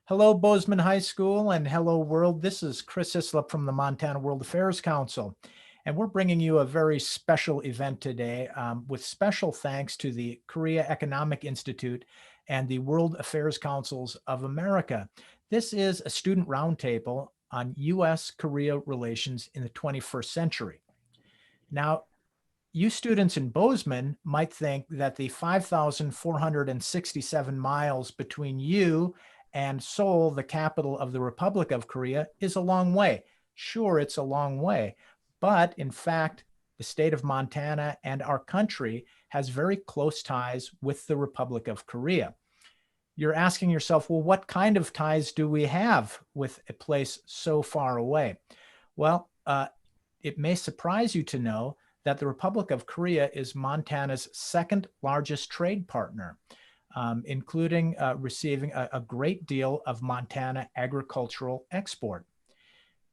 Hello, Bozeman High School, and hello, world. This is Chris Islip from the Montana World Affairs Council, and we're bringing you a very special event today with special thanks to the Korea Economic Institute and the World Affairs Councils of America. This is a student roundtable on U.S.-Korea relations in the 21st century. Now, you students in Bozeman might think that the 5,467 miles between you and Seoul, the capital of the Republic of Korea, is a long way. Sure, it's a long way, but in fact, the state of Montana and our country has very close ties with the Republic of Korea. You're asking yourself, well, what kind of ties do we have with a place so far away? Well, it may surprise you to know that the Republic of Korea is Montana's second largest trade partner, including receiving a great deal of Montana agricultural export.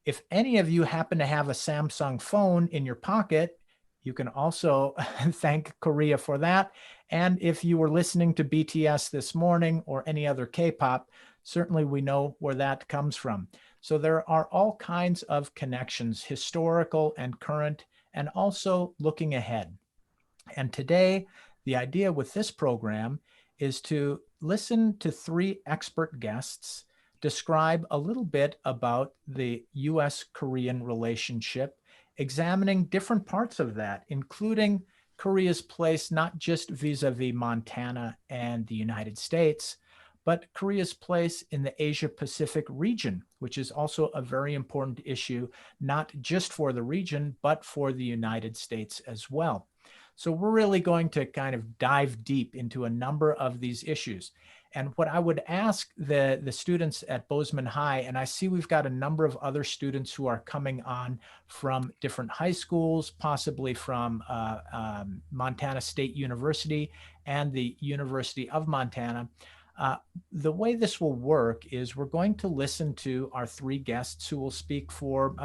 If any of you happen to have a Samsung phone in your pocket, you can also thank Korea for that. And if you were listening to BTS this morning or any other K-pop, certainly we know where that comes from. So there are all kinds of connections, historical and current, and also looking ahead. And today, the idea with this program is to listen to three expert guests describe a little bit about the US-Korean relationship, examining different parts of that, including Korea's place not just vis-a-vis Montana and the United States, but Korea's place in the Asia-Pacific region, which is also a very important issue, not just for the region, but for the United States as well. So we're really going to kind of dive deep into a number of these issues. And what I would ask the students at Bozeman High, and I see we've got a number of other students who are coming on from different high schools, possibly from Montana State University and the University of Montana. The way this will work is we're going to listen to our three guests who will speak for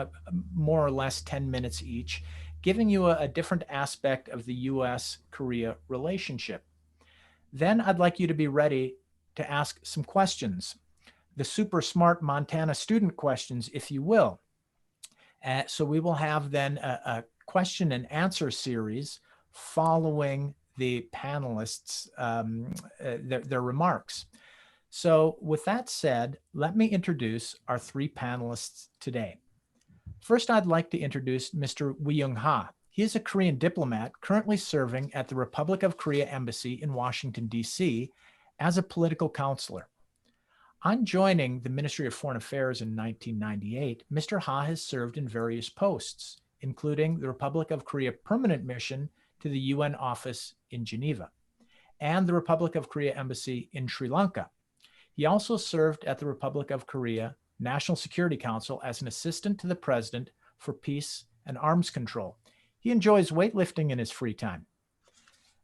more or less 10 minutes each, giving you a different aspect of the US-Korea relationship. Then I'd like you to be ready to ask some questions, the super smart Montana student questions, if you will. So we will have then a question and answer series following the panelists, their remarks. So with that said, let me introduce our three panelists today. First, I'd like to introduce Mr. Weiyoung Ha. He is a Korean diplomat currently serving at the Republic of Korea Embassy in Washington, D.C. as a political counselor. On joining the Ministry of Foreign Affairs in 1998, Mr. Ha has served in various posts, including the Republic of Korea Permanent Mission to the UN office in Geneva and the Republic of Korea Embassy in Sri Lanka. He also served at the Republic of Korea National Security Council as an assistant to the president for peace and arms control. He enjoys weightlifting in his free time.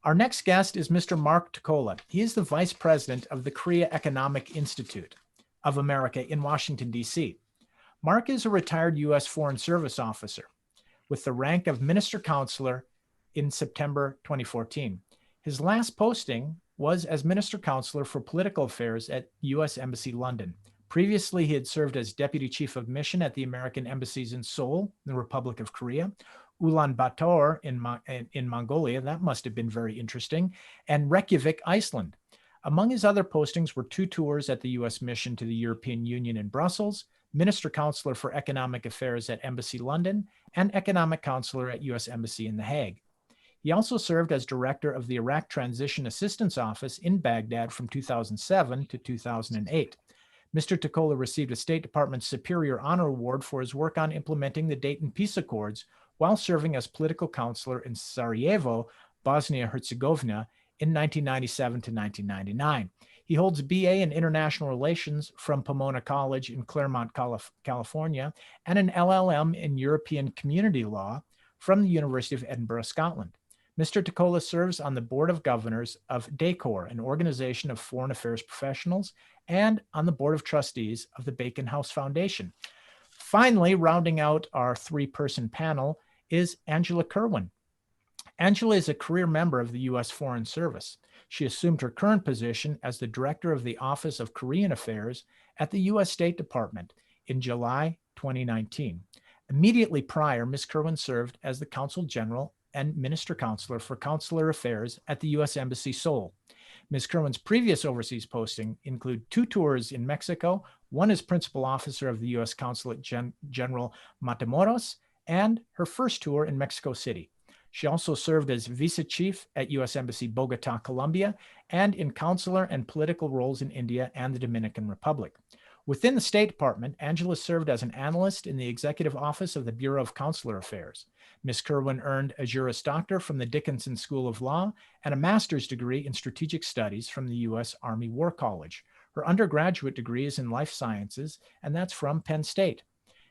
Our next guest is Mr. Mark Taccola. He is the vice president of the Korea Economic Institute of America in Washington, D.C. Mark is a retired U.S. Foreign Service officer with the rank of minister counselor in September 2014. His last posting was as Minister Counselor for Political Affairs at U.S. Embassy London. Previously, he had served as Deputy Chief of Mission at the American embassies in Seoul, the Republic of Korea, Ulaanbaatar in Mongolia, that must have been very interesting, and Reykjavik, Iceland. Among his other postings were 2 tours at the U.S. mission to the European Union in Brussels, Minister Counselor for Economic Affairs at Embassy London, and Economic Counselor at U.S. Embassy in The Hague. He also served as director of the Iraq Transition Assistance Office in Baghdad from 2007 to 2008. Mr. Taccola received a State Department Superior Honor Award for his work on implementing the Dayton Peace Accords while serving as political counselor in Sarajevo, Bosnia-Herzegovina in 1997 to 1999. He holds a BA in International Relations from Pomona College in Claremont, California, and an LLM in European Community Law from the University of Edinburgh, Scotland. Mr. Taccola serves on the Board of Governors of DACOR, an organization of foreign affairs professionals, and on the Board of Trustees of the Bacon House Foundation. Finally, rounding out our 3-person panel is Angela Kerwin. Angela is a career member of the U.S. Foreign Service. She assumed her current position as the director of the Office of Korean Affairs at the U.S. State Department in July 2019. Immediately prior, Ms. Kerwin served as the Consul General and Minister Counselor for Consular Affairs at the U.S. Embassy Seoul. Ms. Kerwin's previous overseas posting include 2 tours in Mexico, one as Principal Officer of the U.S. Consulate General Matamoros, and her first tour in Mexico City. She also served as Vice Chief at U.S. Embassy Bogota, Colombia, and in consular and political roles in India and the Dominican Republic. Within the State Department, Angela served as an analyst in the Executive Office of the Bureau of Consular Affairs. Ms. Kerwin earned a Juris Doctor from the Dickinson School of Law and a master's degree in strategic studies from the U.S. Army War College. Her undergraduate degree is in life sciences, and that's from Penn State.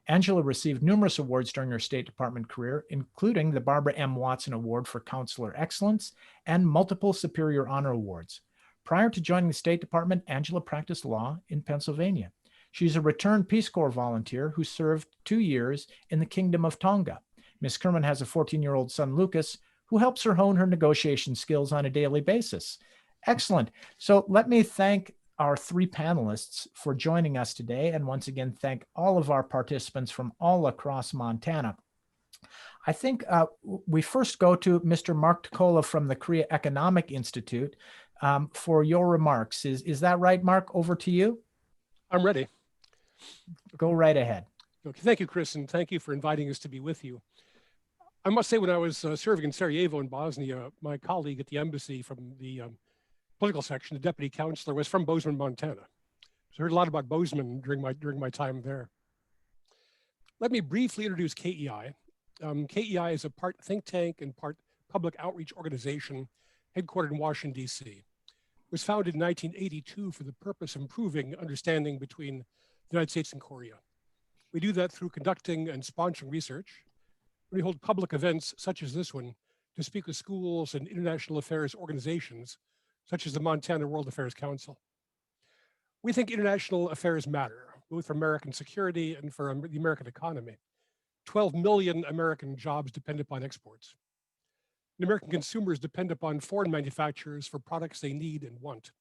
Angela received numerous awards during her State Department career, including the Barbara M. Watson Award for Consular Excellence and multiple Superior Honor Awards. Prior to joining the State Department, Angela practiced law in Pennsylvania. She's a returned Peace Corps volunteer who served 2 years in the Kingdom of Tonga. Ms. Kerman has a 14-year-old son, Lucas, who helps her hone her negotiation skills on a daily basis. Excellent. So let me thank our 3 panelists for joining us today, and once again, thank all of our participants from all across Montana. I think we first go to Mr. Mark Taccola from the Korea Economic Institute for your remarks. Is that right, Mark? Over to you. I'm ready. Go right ahead. Okay, thank you, Chris, and thank you for inviting us to be with you. I must say, when I was serving in Sarajevo in Bosnia, my colleague at the embassy from the political section, the deputy counselor, was from Bozeman, Montana. So I heard a lot about Bozeman during my time there. Let me briefly introduce KEI. KEI is a part think tank and part public outreach organization headquartered in Washington, D.C. It was founded in 1982 for the purpose of improving understanding between the United States and Korea. We do that through conducting and sponsoring research. We hold public events such as this one to speak with schools and international affairs organizations, such as the Montana World Affairs Council. We think international affairs matter, both for American security and for the American economy. 12 million American jobs depend upon exports. And American consumers depend upon foreign manufacturers for products they need and want,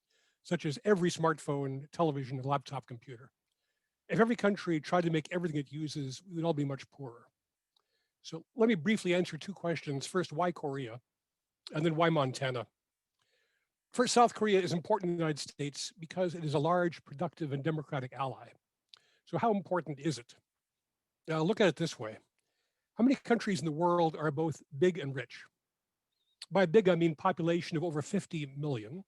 such as every smartphone, television, and laptop computer. If every country tried to make everything it uses, we would all be much poorer. So let me briefly answer 2 questions. First, why Korea? And then why Montana? First, South Korea is important in the United States because it is a large, productive, and democratic ally. So how important is it? Now, look at it this way. How many countries in the world are both big and rich? By big, I mean population of over 50 million.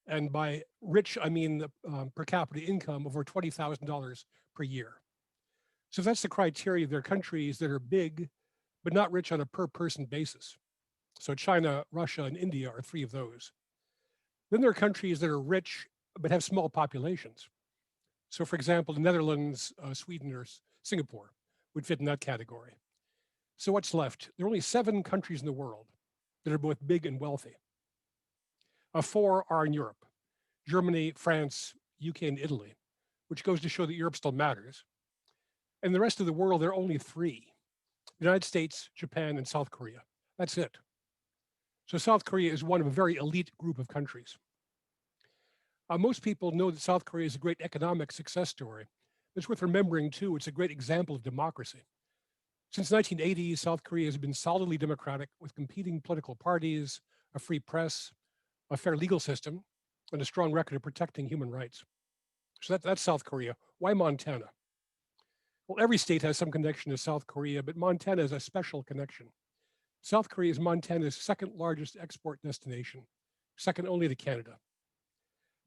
And by rich, I mean the per capita income of over $20,000 per year. So that's the criteria. There are countries that are big, but not rich on a per person basis. So China, Russia, and India are 3 of those. Then there are countries that are rich, but have small populations. So for example, the Netherlands, Sweden, or Singapore would fit in that category. So what's left? There are only 7 countries in the world that are both big and wealthy. 4 are in Europe: Germany, France, UK, and Italy, which goes to show that Europe still matters. And the rest of the world, there are only 3: the United States, Japan, and South Korea. That's it. So South Korea is one of a very elite group of countries. Most people know that South Korea is a great economic success story. It's worth remembering too, it's a great example of democracy. Since 1980, South Korea has been solidly democratic with competing political parties, a free press, a fair legal system, and a strong record of protecting human rights. So that's South Korea. Why Montana? Well, every state has some connection to South Korea, but Montana has a special connection. South Korea is Montana's 2nd largest export destination, second only to Canada.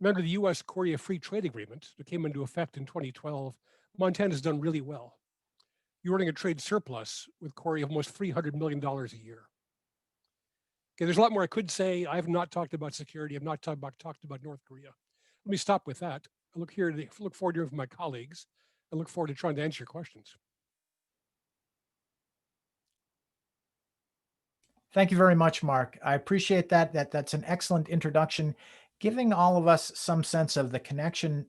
Under the US-Korea Free Trade Agreement that came into effect in 2012, Montana has done really well. You're running a trade surplus with Korea of almost $300 million a year. Okay, there's a lot more I could say. I have not talked about security. I've not talked about North Korea. Let me stop with that. I look forward to hearing from my colleagues. I look forward to trying to answer your questions. Thank you very much, Mark. I appreciate that. That's an excellent introduction, giving all of us some sense of the connection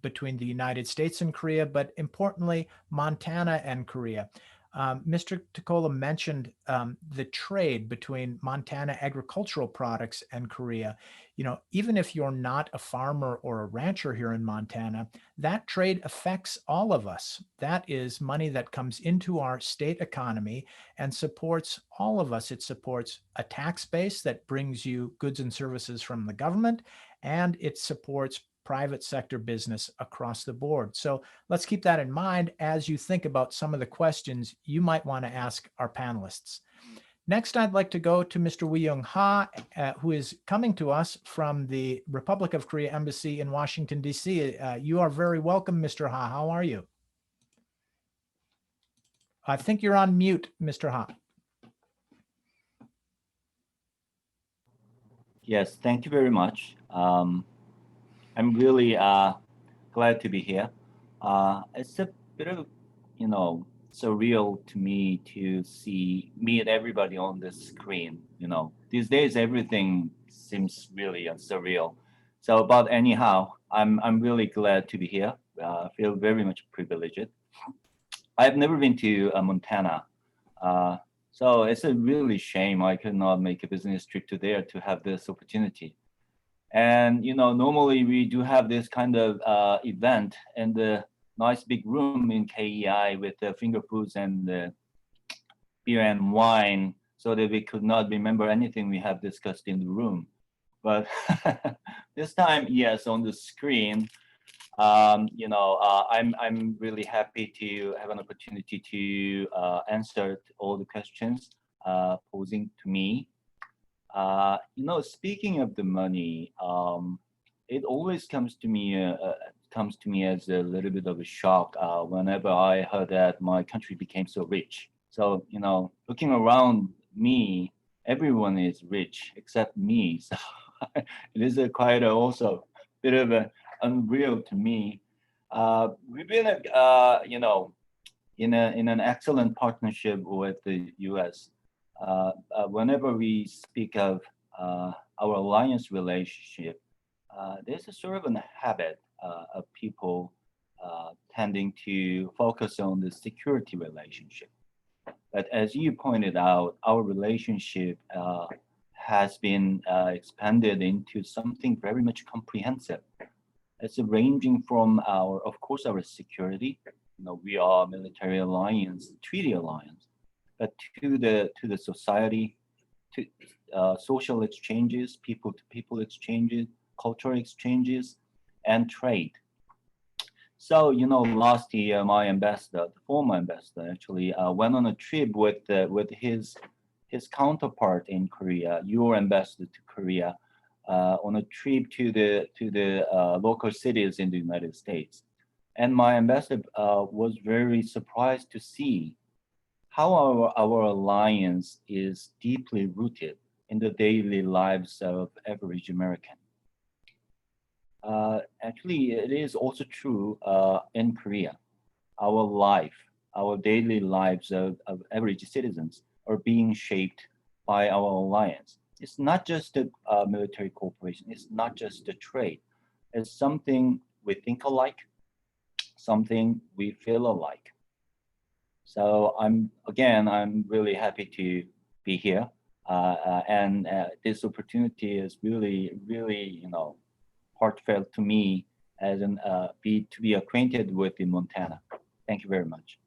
between the United States and Korea, but importantly, Montana and Korea. Mr. Taccola mentioned the trade between Montana agricultural products and Korea. You know, even if you're not a farmer or a rancher here in Montana, that trade affects all of us. That is money that comes into our state economy and supports all of us. It supports a tax base that brings you goods and services from the government, and it supports private sector business across the board. So let's keep that in mind as you think about some of the questions you might want to ask our panelists. Next, I'd like to go to Mr. Weiyoung Ha, who is coming to us from the Republic of Korea Embassy in Washington, D.C. You are very welcome, Mr. Ha. How are you? I think you're on mute, Mr. Ha. Yes, thank you very much. I'm really glad to be here. It's a bit of, surreal to me to meet everybody on the screen. These days everything seems really surreal. So, but anyhow, I'm really glad to be here. I feel very much privileged. I've never been to Montana, so it's a really shame I could not make a business trip to there to have this opportunity. And normally we do have this kind of event in the nice big room in KEI with the finger foods and the beer and wine, so that we could not remember anything we have discussed in the room. But this time, yes, on the screen, I'm really happy to have an opportunity to answer all the questions posing to me. Speaking of the money, it always comes to me as a little bit of a shock whenever I heard that my country became so rich. So looking around me, everyone is rich except me. So it is quite also a bit of unreal to me. We've been, in an excellent partnership with the U.S. Whenever we speak of our alliance relationship, there's a sort of a habit of people tending to focus on the security relationship. But as you pointed out, our relationship has been expanded into something very much comprehensive. It's ranging from of course, our security. We are military alliance, treaty alliance, but to the society, to social exchanges, people to people exchanges, cultural exchanges, and trade. So last year my ambassador, the former ambassador, actually went on a trip with his counterpart in Korea, your ambassador to Korea, on a trip to the local cities in the United States, and my ambassador was very surprised to see how our alliance is deeply rooted in the daily lives of average American. Actually, it is also true in Korea. Our daily lives of average citizens are being shaped by our alliance. It's not just a military cooperation. It's not just a trade. It's something we think alike, something we feel alike. So I'm really happy to be here, and this opportunity is really, really, heartfelt to me as to be acquainted with in Montana. Thank you very much.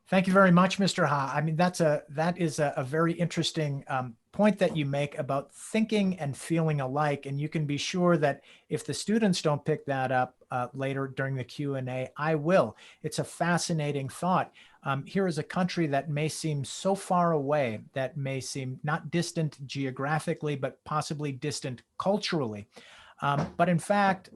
Thank you very much, Mr. Ha. I mean, that is a very interesting point that you make about thinking and feeling alike. And you can be sure that if the students don't pick that up later during the Q&A, I will. It's a fascinating thought. Here is a country that may seem so far away, that may seem not distant geographically, but possibly distant culturally. But in fact,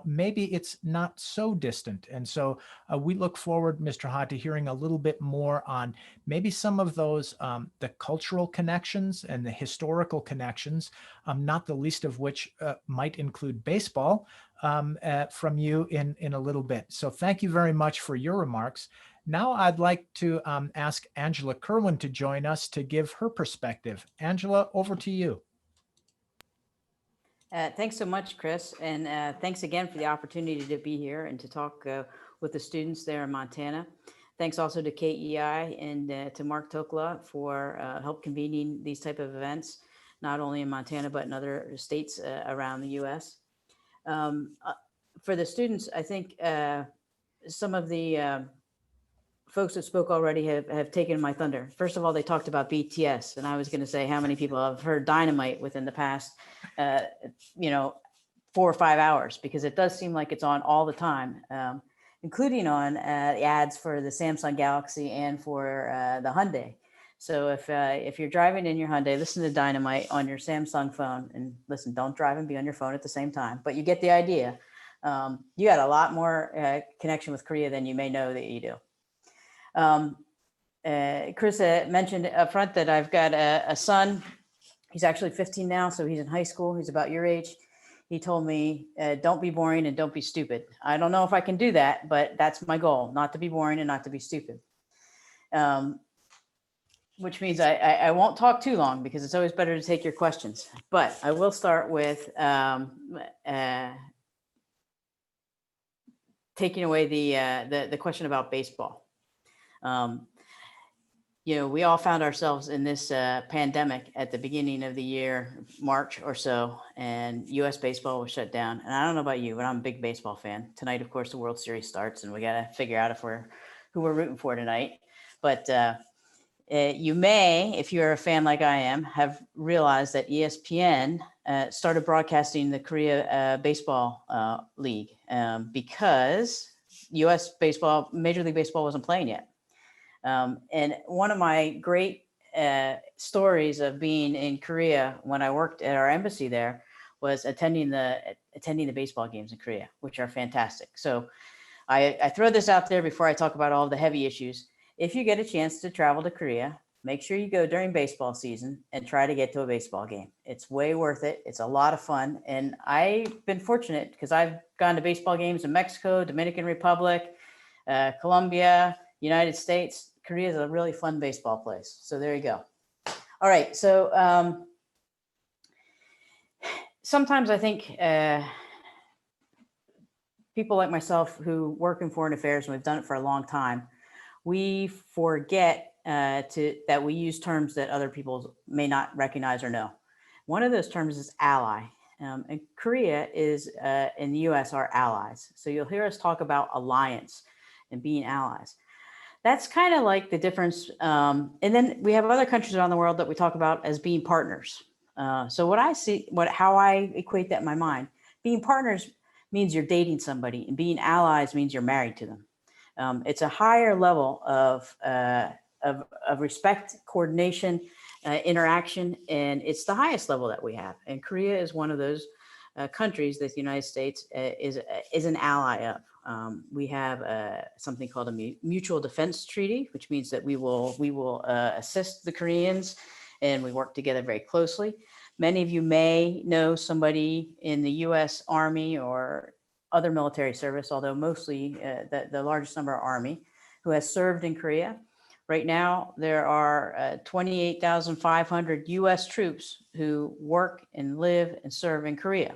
maybe it's not so distant. And so we look forward, Mr. Ha, to hearing a little bit more on maybe some of those, the cultural connections and the historical connections, not the least of which might include baseball from you in a little bit. So thank you very much for your remarks. Now I'd like to ask Angela Kerwin to join us to give her perspective. Angela, over to you. Thanks so much, Chris, and thanks again for the opportunity to be here and to talk with the students there in Montana. thanks also to KEI and to Mark Tokola for help convening these type of events, not only in Montana, but in other states around the US. For the students, I think some of the folks that spoke already have taken my thunder. First of all, they talked about BTS, and I was going to say how many people have heard Dynamite within the past, 4 or 5 hours, because it does seem like it's on all the time, including on the ads for the Samsung Galaxy and for the Hyundai. So if you're driving in your Hyundai, listen to Dynamite on your Samsung phone, and listen, don't drive and be on your phone at the same time, but you get the idea. You got a lot more connection with Korea than you may know that you do. Chris mentioned up front that I've got a son. He's actually 15 now, so he's in high school. He's about your age. He told me, don't be boring and don't be stupid. I don't know if I can do that, but that's my goal, not to be boring and not to be stupid. Which means I won't talk too long, because it's always better to take your questions. But I will start with taking away the question about baseball. We all found ourselves in this pandemic at the beginning of the year, March or so, and U.S. baseball was shut down. And I don't know about you, but I'm a big baseball fan. Tonight, of course, the World Series starts, and we got to figure out who we're rooting for tonight. But you may, if you're a fan like I am, have realized that ESPN started broadcasting the Korea Baseball League because U.S. baseball, Major League Baseball wasn't playing yet. And one of my great stories of being in Korea when I worked at our embassy there was attending the baseball games in Korea, which are fantastic. So I throw this out there before I talk about all the heavy issues. If you get a chance to travel to Korea, make sure you go during baseball season and try to get to a baseball game. It's way worth it. It's a lot of fun. And I've been fortunate because I've gone to baseball games in Mexico, Dominican Republic, Colombia, United States. Korea is a really fun baseball place. So there you go. All right. So sometimes I think people like myself who work in foreign affairs, and we've done it for a long time, we forget that we use terms that other people may not recognize or know. One of those terms is ally. And Korea is, in the US, are allies. So you'll hear us talk about alliance and being allies. That's kind of like the difference. And then we have other countries around the world that we talk about as being partners. So what I see, how I equate that in my mind, being partners means you're dating somebody, and being allies means you're married to them. It's a higher level of respect, coordination, interaction, and it's the highest level that we have. And Korea is one of those countries that the United States is an ally of. We have something called a mutual defense treaty, which means that we will assist the Koreans, and we work together very closely. Many of you may know somebody in the U.S. Army or other military service, although mostly the largest number are Army, who has served in Korea. Right now, there are 28,500 U.S. troops who work and live and serve in Korea.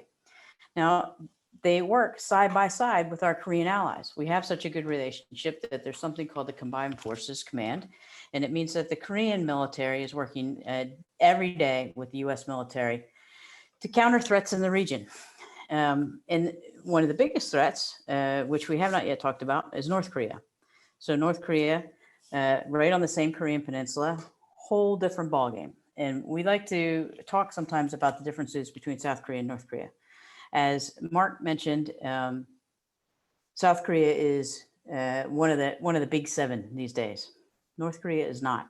Now, they work side by side with our Korean allies. We have such a good relationship that there's something called the Combined Forces Command, and it means that the Korean military is working every day with the U.S. military to counter threats in the region. And one of the biggest threats, which we have not yet talked about, is North Korea. So North Korea, right on the same Korean peninsula, whole different ballgame. And we like to talk sometimes about the differences between South Korea and North Korea. As Mark mentioned, South Korea is one of the big seven these days. North Korea is not.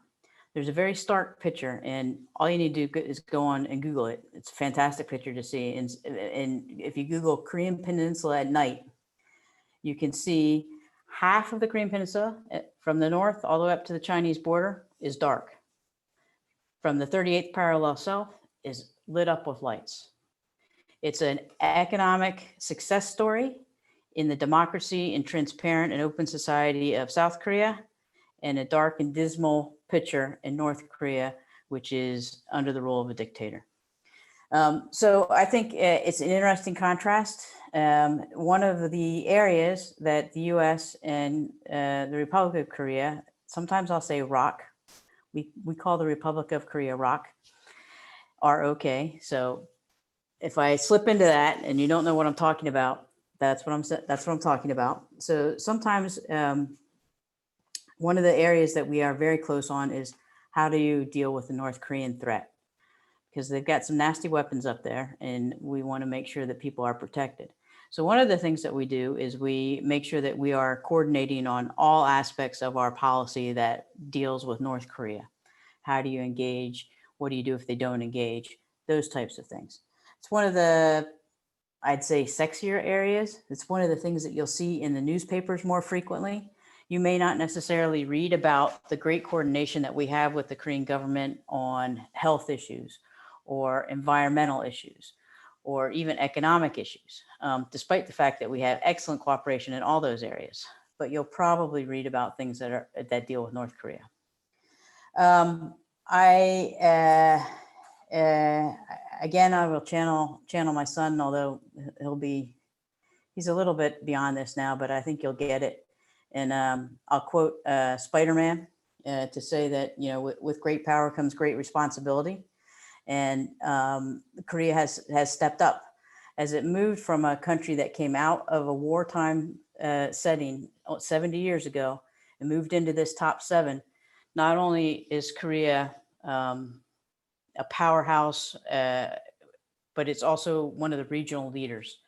There's a very stark picture, and all you need to do is go on and Google it. It's a fantastic picture to see. And if you Google Korean Peninsula at night, you can see half of the Korean Peninsula from the north all the way up to the Chinese border is dark. From the 38th parallel south is lit up with lights. It's an economic success story in the democracy and transparent and open society of South Korea, and a dark and dismal picture in North Korea, which is under the rule of a dictator. So I think it's an interesting contrast. One of the areas that the U.S. and the Republic of Korea, sometimes I'll say ROK, we call the Republic of Korea ROK, ROK. So if I slip into that and you don't know what I'm talking about, that's what I'm talking about. So sometimes one of the areas that we are very close on is how do you deal with the North Korean threat? Because they've got some nasty weapons up there and we want to make sure that people are protected. So one of the things that we do is we make sure that we are coordinating on all aspects of our policy that deals with North Korea. How do you engage? What do you do if they don't engage? Those types of things. It's one of the, I'd say, sexier areas. It's one of the things that you'll see in the newspapers more frequently. You may not necessarily read about the great coordination that we have with the Korean government on health issues or environmental issues, or even economic issues, despite the fact that we have excellent cooperation in all those areas. But you'll probably read about things that deal with North Korea. Again, I will channel my son, although he's a little bit beyond this now, but I think you'll get it. And I'll quote Spider-Man to say that, you know, with great power comes great responsibility. And Korea has stepped up as it moved from a country that came out of a wartime setting 70 years ago and moved into this top 7. Not only is Korea a powerhouse, but it's also one of the regional leaders.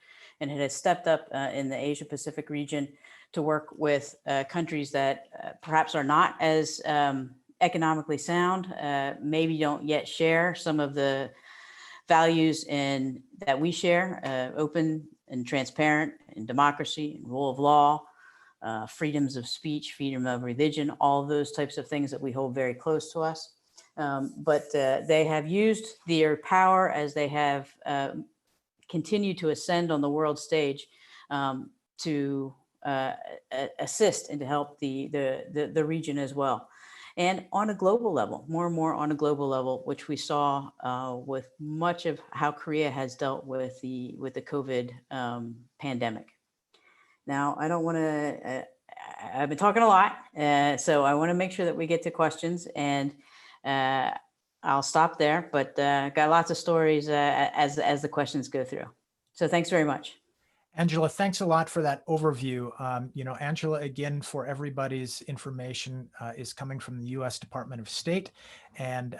And it has stepped up in the Asia Pacific region to work with countries that perhaps are not as economically sound, maybe don't yet share some of the values that we share, open and transparent, and democracy, and rule of law, freedoms of speech, freedom of religion, all of those types of things that we hold very close to us. But they have used their power as they have continued to ascend on the world stage to assist and to help the region as well. And on a global level, more and more on a global level, which we saw with much of how Korea has dealt with the COVID pandemic. Now, I don't want to, I've been talking a lot, so I want to make sure that we get to questions, and I'll stop there, but got lots of stories as the questions go through. So thanks very much. Angela, thanks a lot for that overview. You know, Angela, again, for everybody's information, is coming from the U.S. Department of State, and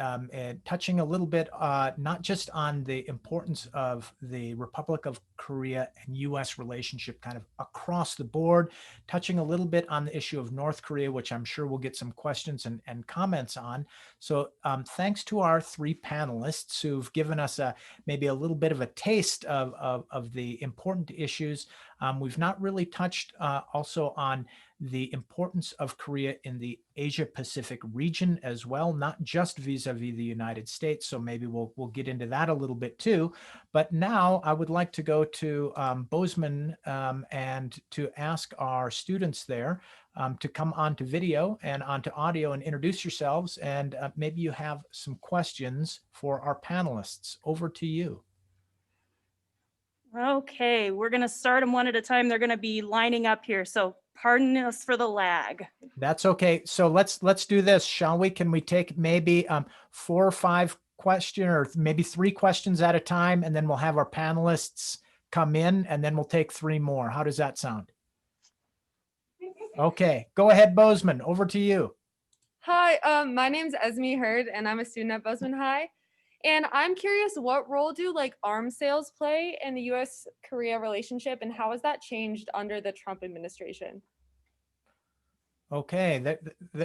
touching a little bit, not just on the importance of the Republic of Korea and U.S. relationship kind of across the board, touching a little bit on the issue of North Korea, which I'm sure we'll get some questions and comments on. So thanks to our 3 panelists who've given us maybe a little bit of a taste of the important issues. We've not really touched also on the importance of Korea in the Asia Pacific region as well, not just vis-a-vis the United States. So maybe we'll get into that a little bit too. But now I would like to go to Bozeman and to ask our students there to come onto video and onto audio and introduce yourselves. And maybe you have some questions for our panelists. Over to you. Okay, we're going to start them one at a time. They're going to be lining up here, so pardon us for the lag. That's okay. So let's do this, shall we? Can we take maybe 4 or 5 questions, or maybe 3 questions at a time, and then we'll have our panelists come in, and then we'll take 3 more. How does that sound? Okay, go ahead, Bozeman. Over to you. Hi, my name's Esme Hurd, and I'm a student at Bozeman High. And I'm curious, what role do arms sales play in the U.S.-Korea relationship, and how has that changed under the Trump administration? Okay,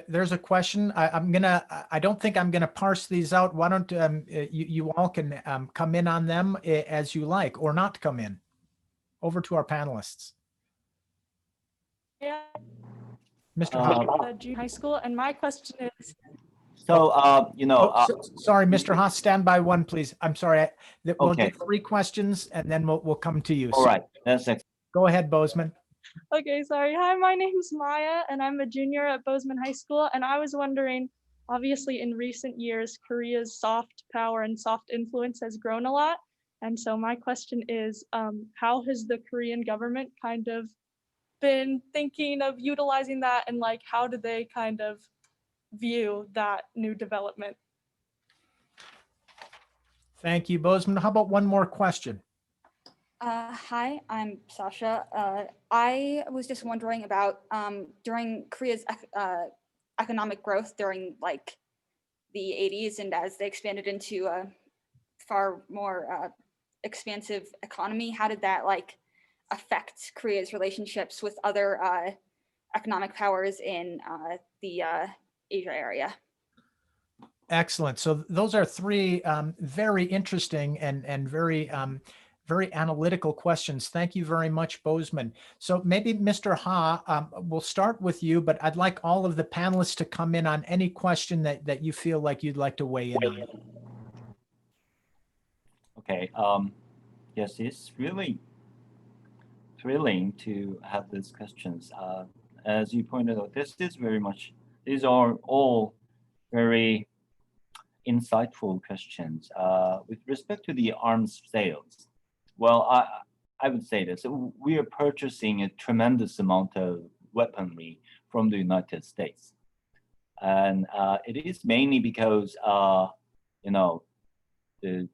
there's a question. I don't think I'm gonna parse these out. Why don't you all can come in on them as you like, or not come in. Over to our panelists. Yeah, Mr. Ha. Junior high school, and my question is. So, you know, sorry, Mr. Haas, stand by 1, please. I'm sorry. We'll Okay. get 3 questions, and then we'll come to you. all right, that's it. Go ahead, Bozeman. Okay, sorry. Hi, my name's Maya, and I'm a junior at Bozeman High School. And I was wondering, obviously in recent years, Korea's soft power and soft influence has grown a lot. And so my question is, how has the Korean government kind of been thinking of utilizing that, and like how do they kind of view that new development? Thank you, Bozeman. How about one more question? Hi, I'm Sasha. I was just wondering about during Korea's economic growth during like the 80s, and as they expanded into a far more expansive economy, how did that like affect Korea's relationships with other economic powers in the Asia area? Excellent. So those are three very interesting and very very analytical questions. Thank you very much, Bozeman. So maybe Mr. Ha, we'll start with you, but I'd like all of the panelists to come in on any question that you feel like you'd like to weigh in on. Okay. Yes, it's really thrilling to have these questions. As you pointed out, these are all very insightful questions. With respect to the arms sales, well, I would say this. We are purchasing a tremendous amount of weaponry from the United States. And it is mainly because, you know, the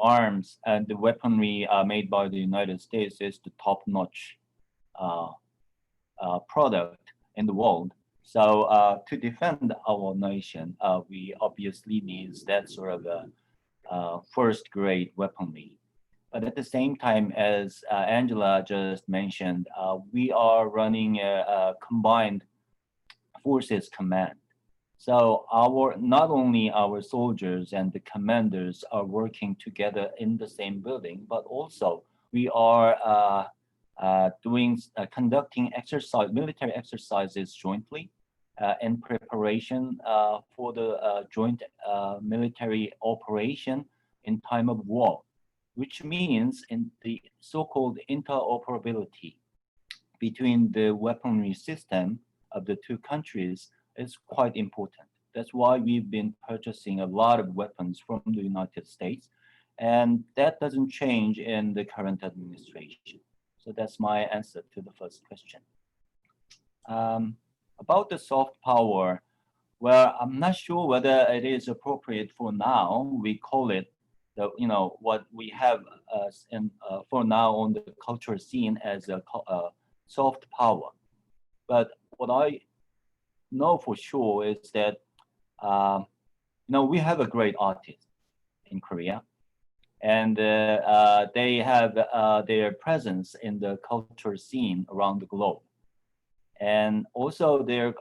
arms and the weaponry made by the United States is the top-notch product in the world. So to defend our nation, we obviously need that sort of first-grade weaponry. But at the same time, as Angela just mentioned, we are running a combined forces command. So not only our soldiers and the commanders are working together in the same building, but also we are conducting military exercises jointly in preparation for the joint military operation in time of war, which means in the so-called interoperability between the weaponry system of the two countries is quite important. That's why we've been purchasing a lot of weapons from the United States, and that doesn't change in the current administration. So that's my answer to the first question. About the soft power, well, I'm not sure whether it is appropriate for now. We call it what we have for now on the cultural scene as a soft power. But what I know for sure is that we have a great artist in Korea, and they have their presence in the cultural scene around the globe, and also their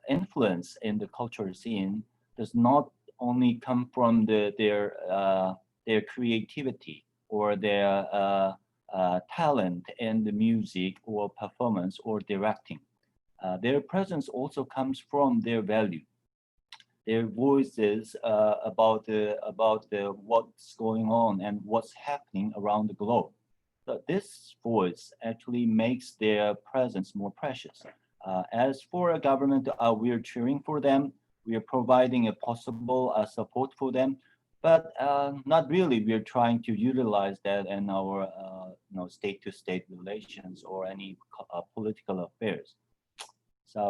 influence in the cultural scene does not only come from their creativity or their talent in the music or performance or directing. Their presence also comes from their value, their voices about what's going on and what's happening around the globe. So this voice actually makes their presence more precious. As for a government, we are cheering for them. We are providing a possible support for them, but not really. We are trying to utilize that in our state-to-state relations or any political affairs. So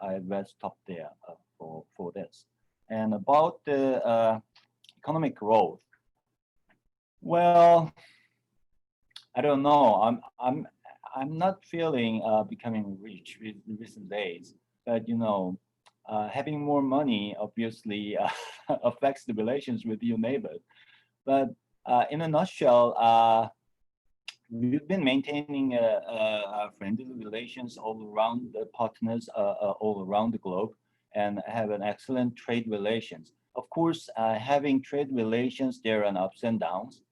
I will stop there for this. And about the economic growth, well, I don't know. I'm not feeling becoming rich in recent days, but having more money obviously affects the relations with your neighbors. But in a nutshell, we've been maintaining friendly relations all around the partners all around the globe, and have an excellent trade relations. Of course, having trade relations, there are ups and downs.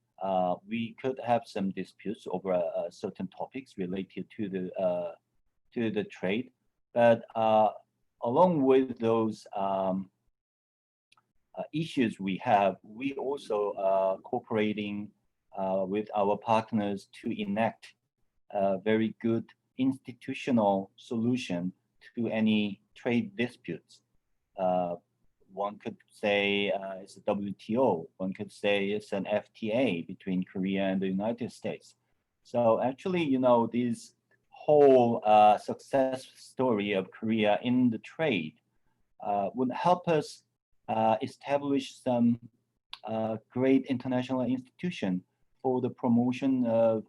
We could have some disputes over certain topics related to the trade, but along with those issues we have, we also cooperating with our partners to enact a very good institutional solution to any trade disputes one could say it's a WTO. One could say it's an FTA between Korea and the United States. So actually, you know, this whole success story of Korea in the trade would help us establish some great international institution for the promotion of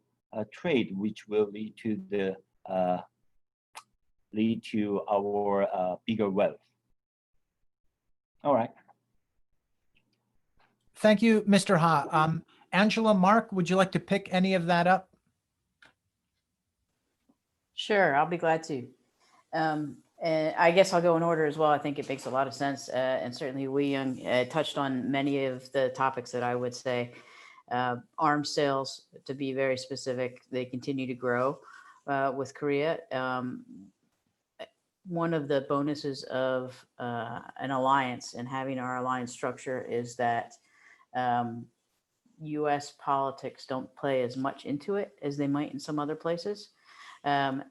trade, which will lead to our bigger wealth. All right. Thank you, Mr. Ha. Angela, Mark, would you like to pick any of that up? Sure, I'll be glad to. And I guess I'll go in order as well. I think it makes a lot of sense. And certainly Weiyoung touched on many of the topics that I would say. Arms sales, to be very specific, they continue to grow with Korea. One of the bonuses of an alliance and having our alliance structure is that US politics don't play as much into it as they might in some other places.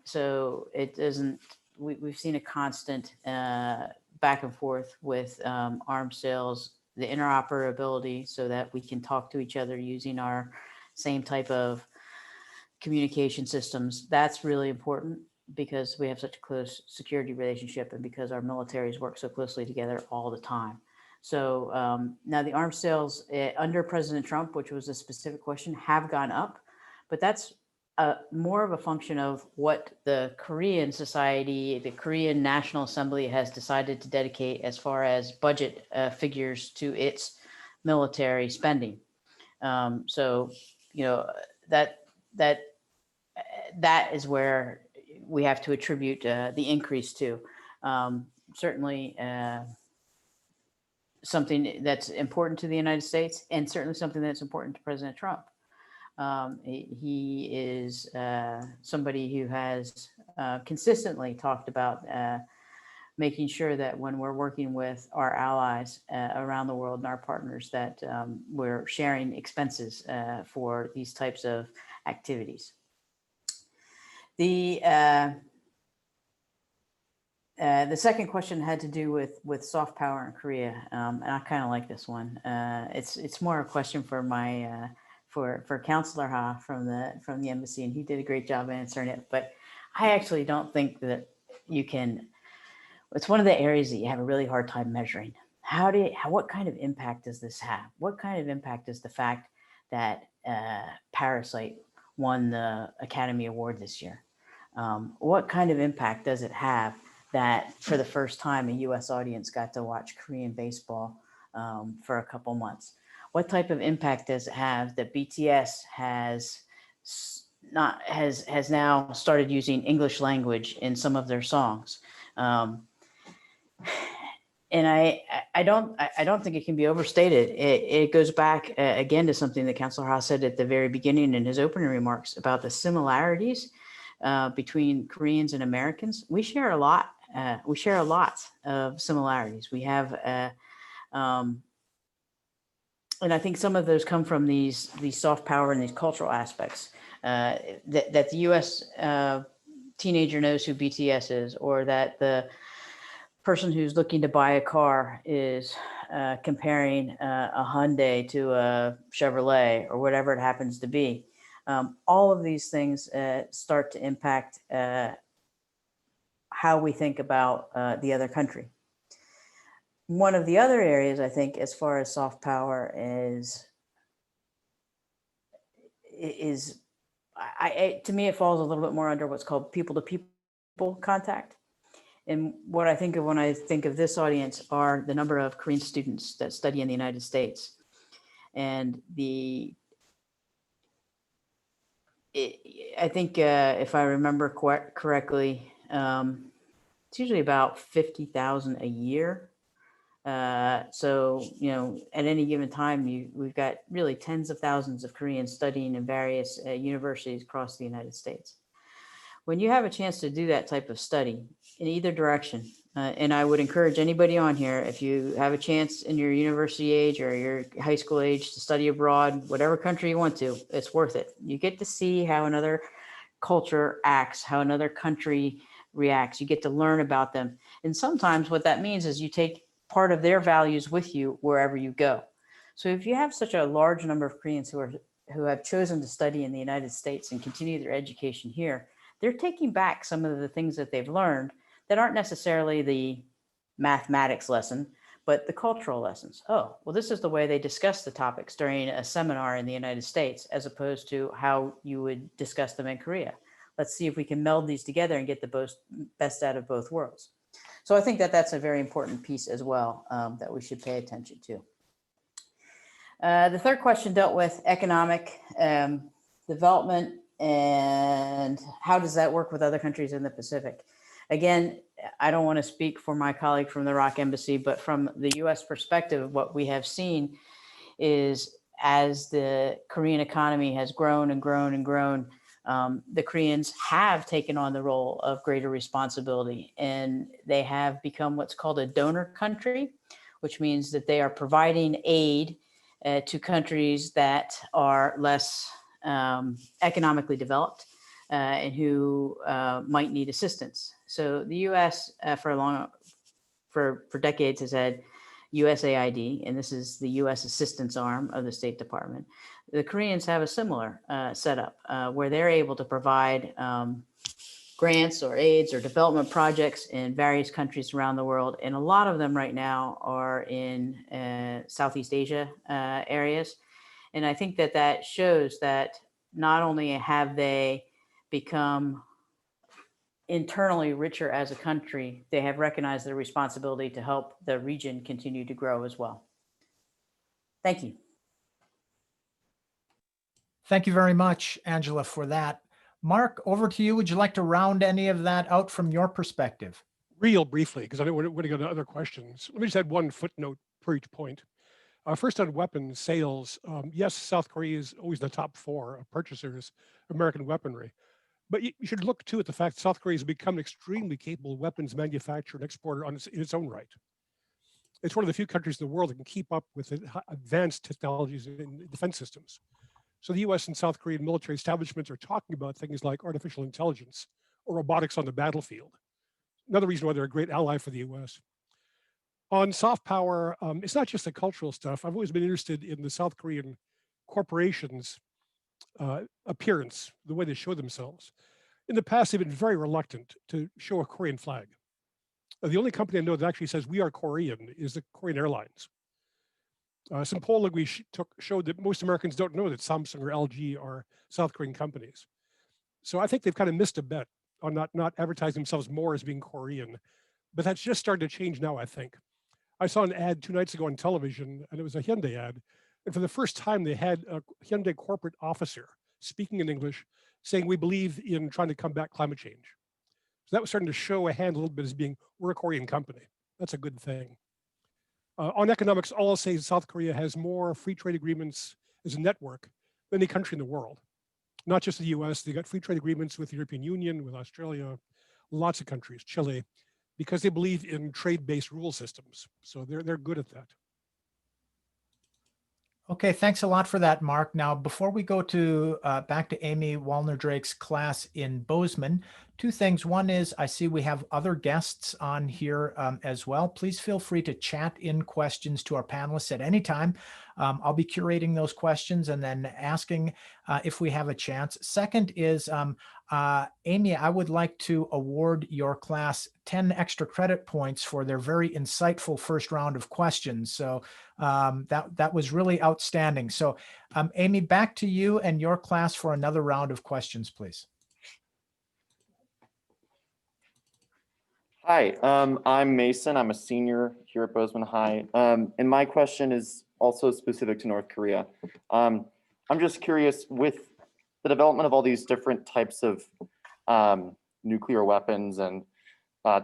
So it doesn't, we've seen a constant back and forth with arms sales, the interoperability so that we can talk to each other using our same type of communication systems. That's really important because we have such a close security relationship and because our militaries work so closely together all the time. So now the arms sales under President Trump, which was a specific question, have gone up, but that's more of a function of what the Korean society, the Korean National Assembly has decided to dedicate as far as budget figures to its military spending. So, you know, that is where we have to attribute the increase to. Certainly something that's important to the United States and certainly something that's important to President Trump. He is somebody who has consistently talked about making sure that when we're working with our allies around the world and our partners that we're sharing expenses for these types of activities. The second question had to do with soft power in Korea, and I kind of like this one. It's more a question for my for Counselor Ha from the embassy, and he did a great job answering it. But I actually don't think that you can. It's one of the areas that you have a really hard time measuring. What kind of impact does this have? What kind of impact is the fact that Parasite won the Academy Award this year? What kind of impact does it have that for the first time a U.S. audience got to watch Korean baseball for a couple months? What type of impact does it have that BTS has now started using English language in some of their songs? And I don't think it can be overstated. It goes back again to something that Councilor Ha said at the very beginning in his opening remarks about the similarities between Koreans and Americans. We share a lot. We share a lot of similarities. We have, and I think some of those come from these soft power and these cultural aspects that the U.S. Teenager knows who BTS is, or that the person who's looking to buy a car is comparing a Hyundai to a Chevrolet or whatever it happens to be. All of these things start to impact how we think about the other country. One of the other areas, I think, as far as soft power to me, it falls a little bit more under what's called people-to-people contact. And what I think of when I think of this audience are the number of Korean students that study in the United States. And I think if I remember correctly, it's usually about 50,000 a year. So, you know, at any given time, we've got really tens of thousands of Koreans studying in various universities across the United States. When you have a chance to do that type of study in either direction, and I would encourage anybody on here, if you have a chance in your university age or your high school age to study abroad, whatever country you want to, it's worth it. You get to see how another culture acts, how another country reacts. You get to learn about them. And sometimes what that means is you take part of their values with you wherever you go. So if you have such a large number of Koreans who have chosen to study in the United States and continue their education here, they're taking back some of the things that they've learned that aren't necessarily the mathematics lesson, but the cultural lessons. Oh, well, this is the way they discuss the topics during a seminar in the United States, as opposed to how you would discuss them in Korea. Let's see if we can meld these together and get the best out of both worlds. So I think that that's a very important piece as well that we should pay attention to. The third question dealt with economic development and how does that work with other countries in the Pacific? Again, I don't want to speak for my colleague from the ROK Embassy, but from the US perspective, what we have seen is as the Korean economy has grown and grown and grown, the Koreans have taken on the role of greater responsibility, and they have become what's called a donor country, which means that they are providing aid to countries that are less economically developed and who might need assistance. So the U.S. for decades has had USAID, and this is the U.S. assistance arm of the State Department. The Koreans have a similar setup where they're able to provide grants or aids or development projects in various countries around the world. And a lot of them right now are in Southeast Asia areas. And I think that that shows that not only have they become internally richer as a country, they have recognized their responsibility to help the region continue to grow as well. Thank you. Thank you very much, Angela, for that. Mark, over to you. Would you like to round any of that out from your perspective? Real briefly, because I don't want to go to other questions. Let me just add one footnote per each point. First on weapons sales, yes, South Korea is always the top 4 of purchasers of American weaponry. But you should look too at the fact that South Korea has become an extremely capable weapons manufacturer and exporter in its own right. It's one of the few countries in the world that can keep up with advanced technologies in defense systems. So the US and South Korean military establishments are talking about things like artificial intelligence or robotics on the battlefield. Another reason why they're a great ally for the US. On soft power, it's not just the cultural stuff. I've always been interested in the South Korean corporations' appearance, the way they show themselves. In the past, they've been very reluctant to show a Korean flag. The only company I know that actually says we are Korean is the Korean Airlines. Some polling we showed that most Americans don't know that Samsung or LG are South Korean companies. So I think they've kind of missed a bet on not advertising themselves more as being Korean, but that's just starting to change now, I think. I saw an ad 2 nights ago on television, and it was a Hyundai ad. And for the first time, they had a Hyundai corporate officer speaking in English, saying, we believe in trying to combat climate change. So that was starting to show a hand a little bit as being, we're a Korean company. That's a good thing. On economics, all I'll say is South Korea has more free trade agreements as a network than any country in the world. Not just the US, they got free trade agreements with the European Union, with Australia, lots of countries, Chile, because they believe in trade-based rule systems. So they're good at that. Okay, thanks a lot for that, Mark. Now, before we go to back to Amy Wallner-Drake's class in Bozeman, 2 things. One is I see we have other guests on here as well. Please feel free to chat in questions to our panelists at any time. I'll be curating those questions and then asking if we have a chance. Second is, Amy, I would like to award your class 10 extra credit points for their very insightful first round of questions. So that was really outstanding. So Amy, back to you and your class for another round of questions, please. Hi, I'm Mason. I'm a senior here at Bozeman High. And my question is also specific to North Korea. I'm just curious, with the development of all these different types of nuclear weapons and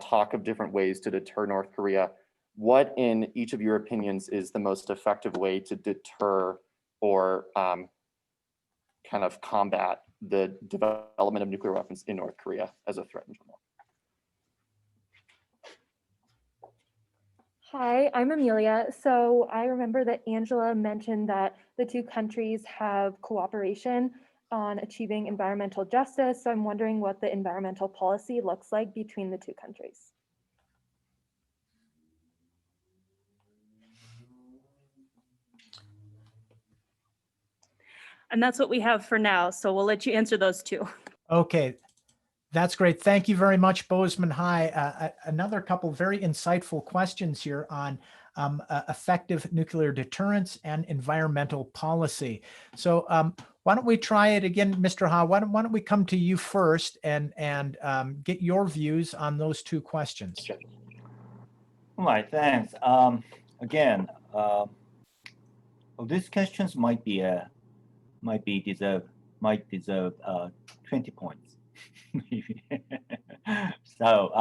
talk of different ways to deter North Korea, what in each of your opinions is the most effective way to deter or kind of combat the development of nuclear weapons in North Korea as a threat in general? Hi, I'm Amelia. So I remember that Angela mentioned that the 2 countries have cooperation on achieving environmental justice. So I'm wondering what the environmental policy looks like between the 2 countries. And that's what we have for now. So we'll let you answer those two. Okay, that's great. Thank you very much, Bozeman High. Another couple very insightful questions here on effective nuclear deterrence and environmental policy. So why don't we try it again, Mr. Ha? Why don't we come to you first and get your views on those two questions? All right, thanks. Again, well, these questions might deserve 20 points. So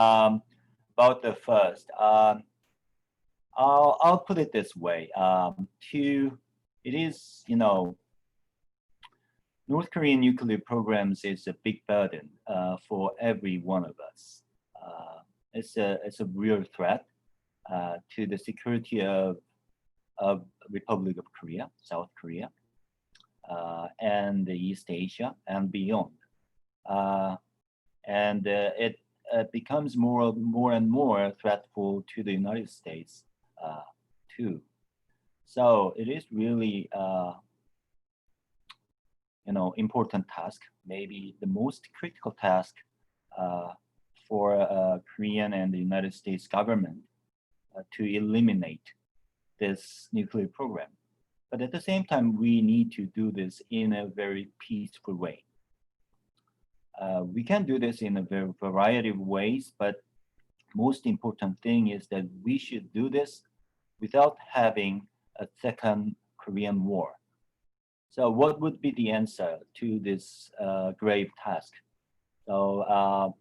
about the first, I'll put it this way. It is, North Korean nuclear programs is a big burden for every one of us. It's a real threat to the security of Republic of Korea, South Korea, and the East Asia and beyond. And it becomes more and more threatful to the United States too. So it is really important task, maybe the most critical task for Korean and the United States government to eliminate this nuclear program. But at the same time, we need to do this in a very peaceful way. We can do this in a variety of ways, but most important thing is that we should do this without having a second Korean War. So what would be the answer to this grave task? So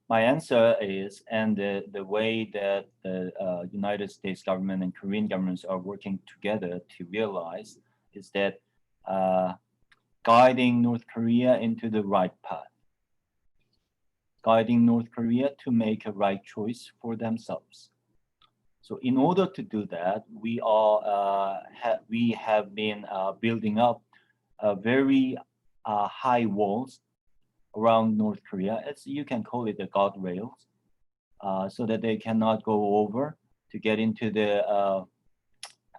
my answer is, and the way that the United States government and Korean governments are working together to realize is that guiding North Korea into the right path, guiding North Korea to make a right choice for themselves. So in order to do that, we have been building up very high walls around North Korea. You can call it the guardrails, so that they cannot go over to get into the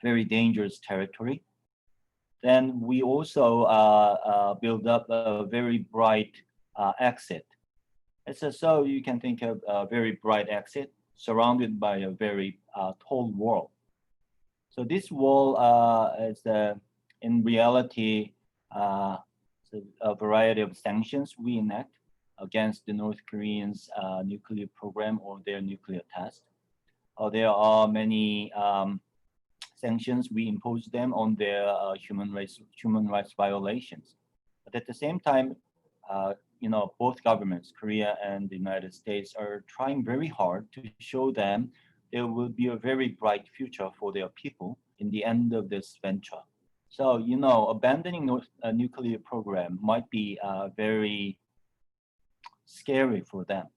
very dangerous territory. Then we also build up a very bright exit. So you can think of a very bright exit surrounded by a very tall wall. So this wall is in reality a variety of sanctions we enact against the North Koreans' nuclear program or their nuclear test. There are many sanctions we impose them on their human rights violations. But at the same time, both governments, Korea and the United States, are trying very hard to show them there will be a very bright future for their people in the end of this venture. So, abandoning a nuclear program might be very scary for them,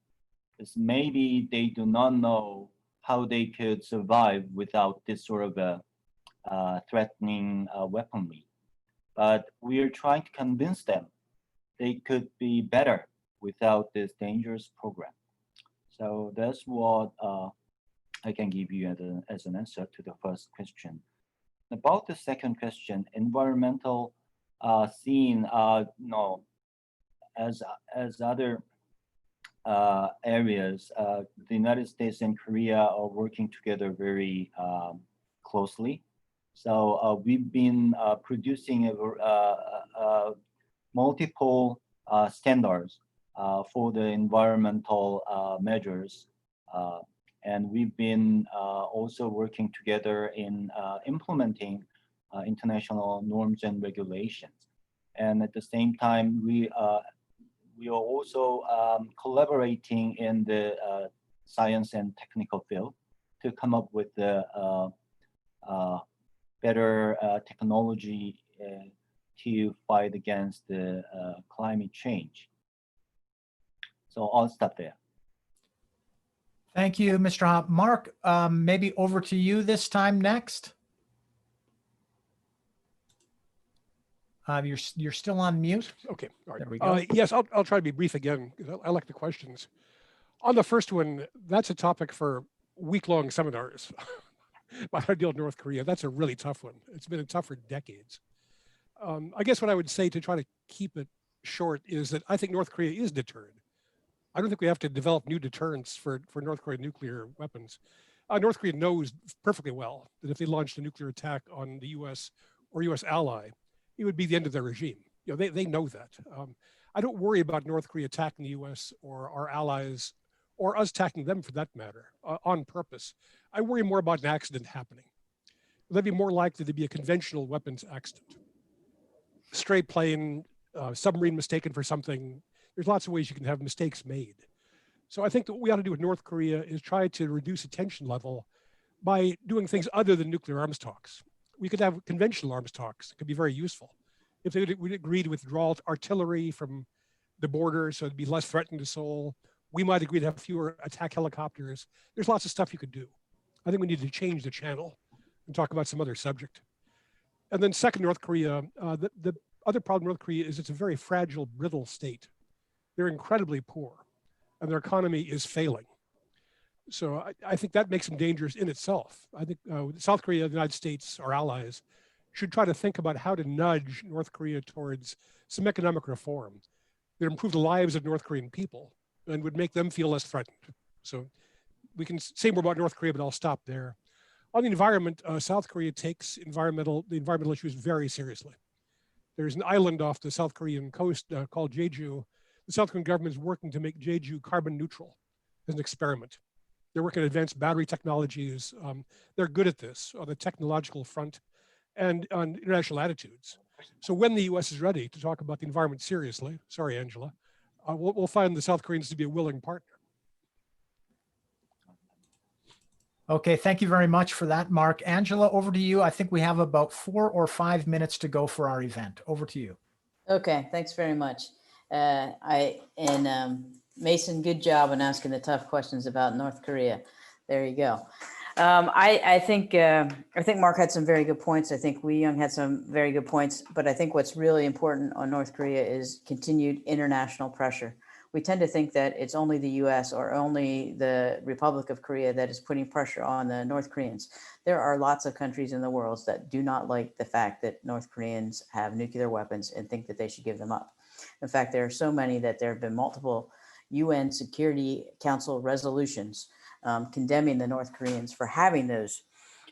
because maybe they do not know how they could survive without this sort of a threatening weaponry. But we are trying to convince them they could be better without this dangerous program. So that's what I can give you as an answer to the first question. About the second question, environmental scene, as other areas, the United States and Korea are working together very closely. So we've been producing multiple standards for the environmental measures. And we've been also working together in implementing international norms and regulations. And at the same time, we are also collaborating in the science and technical field to come up with the better technology to fight against the climate change. So I'll stop there. Thank you, Mr. Ha. Mark, maybe over to you this time next. You're still on mute. Okay, all right. There we go. Yes, I'll try to be brief again, because I like the questions. On the first one, that's a topic for week-long seminars. How to deal with North Korea. That's a really tough one. It's been tough for decades. I guess what I would say to try to keep it short is that I think North Korea is deterred. I don't think we have to develop new deterrents for North Korean nuclear weapons. North Korea knows perfectly well that if they launched a nuclear attack on the US or US ally, it would be the end of their regime. You know, they know that. I don't worry about North Korea attacking the US or our allies or us attacking them for that matter on purpose. I worry more about an accident happening. That'd be more likely to be a conventional weapons accident. Stray plane, submarine mistaken for something. There's lots of ways you can have mistakes made. So I think that what we ought to do with North Korea is try to reduce attention level by doing things other than nuclear arms talks. We could have conventional arms talks. It could be very useful. If they would agree to withdraw artillery from the border so it'd be less threatening to Seoul, we might agree to have fewer attack helicopters. There's lots of stuff you could do. I think we need to change the channel and talk about some other subject. And then second, North Korea, the other problem with North Korea is it's a very fragile, brittle state. They're incredibly poor and their economy is failing. So I think that makes them dangerous in itself. I think South Korea, the United States, our allies, should try to think about how to nudge North Korea towards some economic reform that improve the lives of North Korean people and would make them feel less threatened. So we can say more about North Korea, but I'll stop there. On the environment, South Korea takes the environmental issues very seriously. There's an island off the South Korean coast called Jeju. The South Korean government is working to make Jeju carbon neutral as an experiment. They're working on advanced battery technologies. They're good at this on the technological front and on international attitudes. So when the US is ready to talk about the environment seriously, sorry, Angela, we'll find the South Koreans to be a willing partner. Okay, thank you very much for that, Mark. Angela, over to you. I think we have about 4 or 5 minutes to go for our event. Over to you. Okay, thanks very much. Mason, good job on asking the tough questions about North Korea. There you go. I think Mark had some very good points. I think Weiyoung had some very good points, but I think what's really important on North Korea is continued international pressure. We tend to think that it's only the US or only the Republic of Korea that is putting pressure on the North Koreans. There are lots of countries in the world that do not like the fact that North Koreans have nuclear weapons and think that they should give them up. In fact, there are so many that there have been multiple UN Security Council resolutions condemning the North Koreans for having those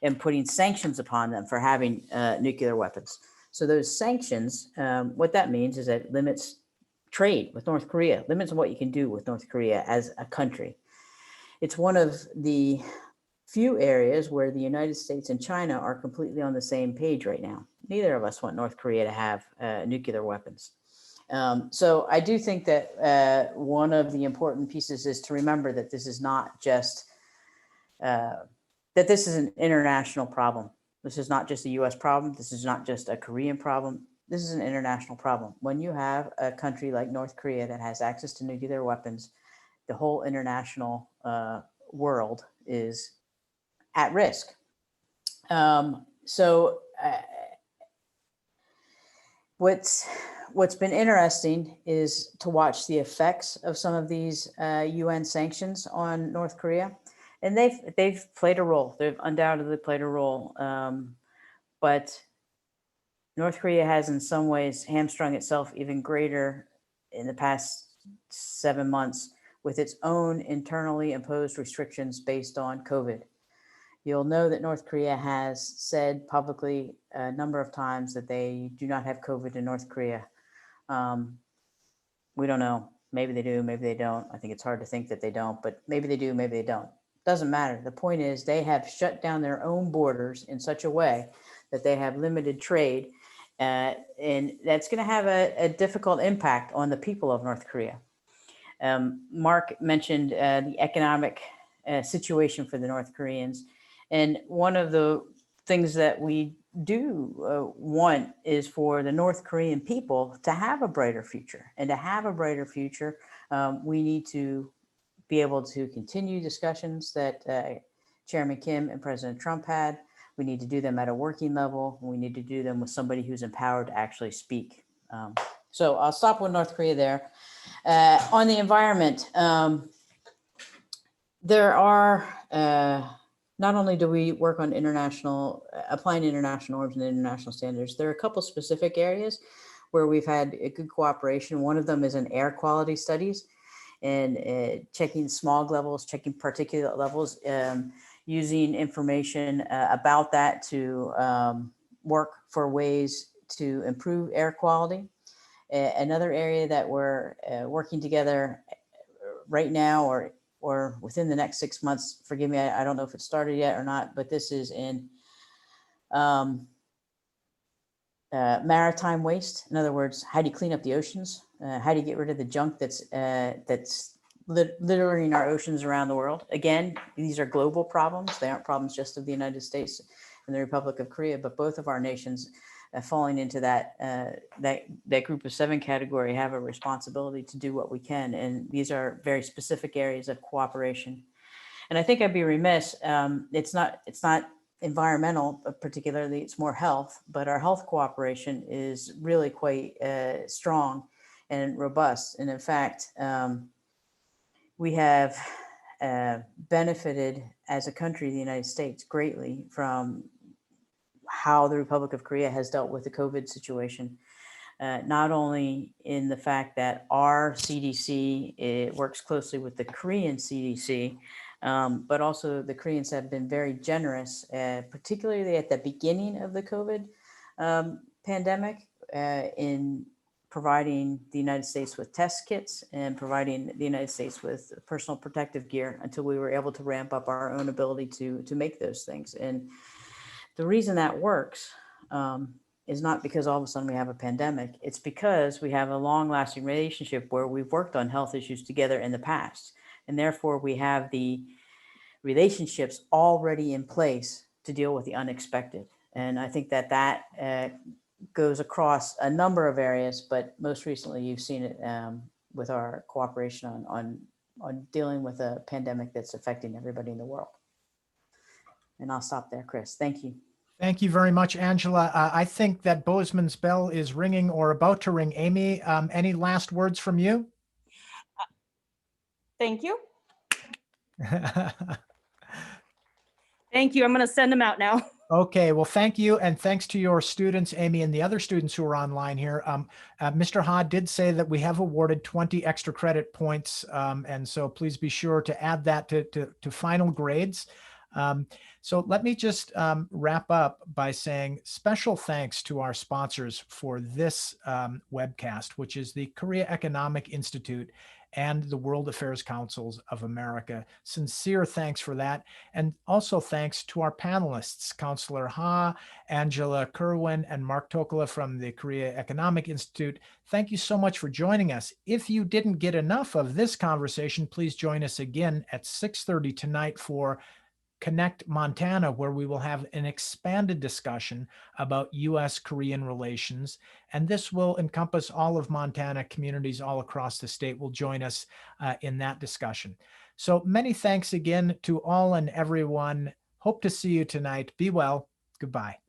and putting sanctions upon them for having nuclear weapons. So those sanctions, what that means is that it limits trade with North Korea, limits on what you can do with North Korea as a country. It's one of the few areas where the United States and China are completely on the same page right now. Neither of us want North Korea to have nuclear weapons. So I do think that one of the important pieces is to remember that this is not just, that this is an international problem. This is not just a US problem. This is not just a Korean problem. This is an international problem. When you have a country like North Korea that has access to nuclear weapons, the whole international world is at risk. What's been interesting is to watch the effects of some of these UN sanctions on North Korea, and they've played a role. They've undoubtedly played a role, but North Korea has in some ways hamstrung itself even greater in the past 7 months with its own internally imposed restrictions based on COVID. You'll know that North Korea has said publicly a number of times that they do not have COVID in North Korea. We don't know. Maybe they do, maybe they don't. I think it's hard to think that they don't, but maybe they do, maybe they don't. Doesn't matter. The point is they have shut down their own borders in such a way that they have limited trade. And that's going to have a difficult impact on the people of North Korea. Mark mentioned the economic situation for the North Koreans. And one of the things that we do want is for the North Korean people to have a brighter future. And to have a brighter future, we need to be able to continue discussions that Chairman Kim and President Trump had. We need to do them at a working level. We need to do them with somebody who's empowered to actually speak. So I'll stop with North Korea there. On the environment, there are not only do we work on applying international norms and international standards, there are a couple specific areas where we've had a good cooperation. One of them is in air quality studies and checking smog levels, checking particulate levels, using information about that to work for ways to improve air quality. Another area that we're working together right now or within the next 6 months, forgive me, I don't know if it started yet or not, but this is in maritime waste. In other words, how do you clean up the oceans? How do you get rid of the junk that's littering our oceans around the world? Again, these are global problems. They aren't problems just of the United States and the Republic of Korea, but both of our nations falling into that group of 7 category have a responsibility to do what we can. And these are very specific areas of cooperation. And I think I'd be remiss, it's not environmental, particularly, it's more health, but our health cooperation is really quite strong and robust. And in fact, we have benefited as a country, the United States, greatly from how the Republic of Korea has dealt with the COVID situation. Not only in the fact that our CDC works closely with the Korean CDC, but also the Koreans have been very generous, particularly at the beginning of the COVID pandemic, in providing the United States with test kits and providing the United States with personal protective gear until we were able to ramp up our own ability to make those things. And the reason that works is not because all of a sudden we have a pandemic. It's because we have a long-lasting relationship where we've worked on health issues together in the past. And therefore, we have the relationships already in place to deal with the unexpected. And I think that goes across a number of areas, but most recently you've seen it with our cooperation on dealing with a pandemic that's affecting everybody in the world. And I'll stop there, Chris. Thank you. Thank you very much, Angela. I think that Bozeman's bell is ringing or about to ring. Amy, any last words from you? Thank you. Thank you. I'm going to send them out now. Okay, well, thank you. And thanks to your students, Amy, and the other students who are online here. Mr. Ha did say that we have awarded 20 extra credit points. And so please be sure to add that to final grades. So let me just wrap up by saying special thanks to our sponsors for this webcast, which is the Korea Economic Institute and the World Affairs Councils of America. Sincere thanks for that. And also thanks to our panelists, Councillor Ha, Angela Kerwin, and Mark Taccola from the Korea Economic Institute. Thank you so much for joining us. If you didn't get enough of this conversation, please join us again at 6:30 tonight for Connect Montana, where we will have an expanded discussion about U.S.-Korean relations. And this will encompass all of Montana. Communities all across the state will join us in that discussion. So many thanks again to all and everyone. Hope to see you tonight. Be well. Goodbye.